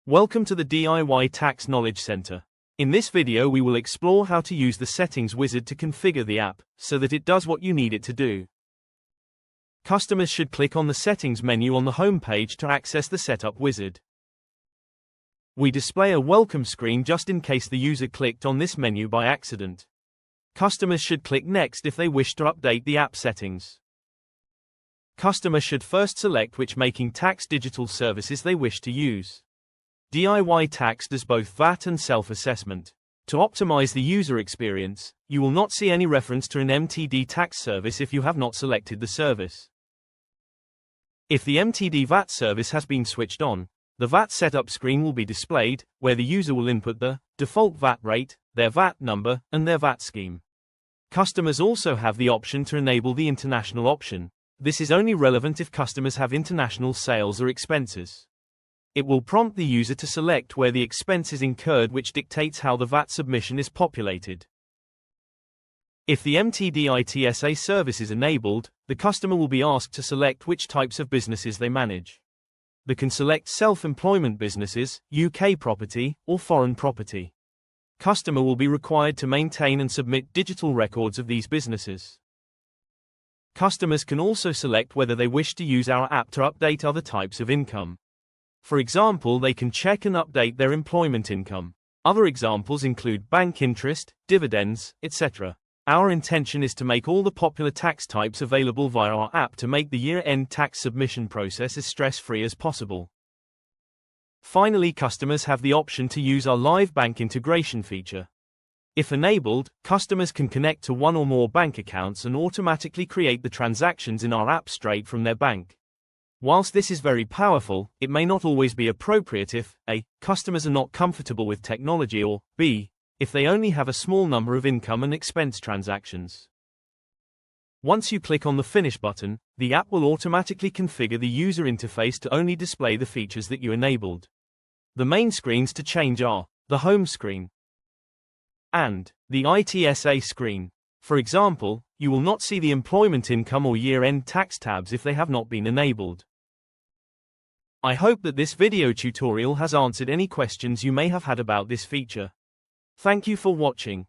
Welcome to the DIY Tax Knowledge Center. In this video we will explore how to use the settings wizard to configure the app, so that it does what you need it to do. Customers should click on the settings menu on the home page to access the setup wizard. We display a welcome screen just in case the user clicked on this menu by accident. Customers should click next if they wish to update the app settings. Customers should first select which Making Tax digital services they wish to use. DIY Tax does both VAT and self-assessment. To optimize the user experience, you will not see any reference to an MTD tax service if you have not selected the service. If the MTD VAT service has been switched on, the VAT setup screen will be displayed, where the user will input the default VAT rate, their VAT number, and their VAT scheme. Customers also have the option to enable the international option. This is only relevant if customers have international sales or expenses. It will prompt the user to select where the expense is incurred, which dictates how the VAT submission is populated. If the MTD ITSA service is enabled, the customer will be asked to select which types of businesses they manage. They can select self-employment businesses, UK property, or foreign property. Customer will be required to maintain and submit digital records of these businesses. Customers can also select whether they wish to use our app to update other types of income. For example, they can check and update their employment income. Other examples include bank interest, dividends, etc. Our intention is to make all the popular tax types available via our app to make the year-end tax submission process as stress-free as possible. Finally, customers have the option to use our live bank integration feature. If enabled, customers can connect to one or more bank accounts and automatically create the transactions in our app straight from their bank. Whilst this is very powerful, it may not always be appropriate if a. Customers are not comfortable with technology, or b. If they only have a small number of income and expense transactions. Once you click on the Finish button, the app will automatically configure the user interface to only display the features that you enabled. The main screens to change are the home screen and the ITSA screen. For example, you will not see the employment income or year-end tax tabs if they have not been enabled. I hope that this video tutorial has answered any questions you may have had about this feature. Thank you for watching.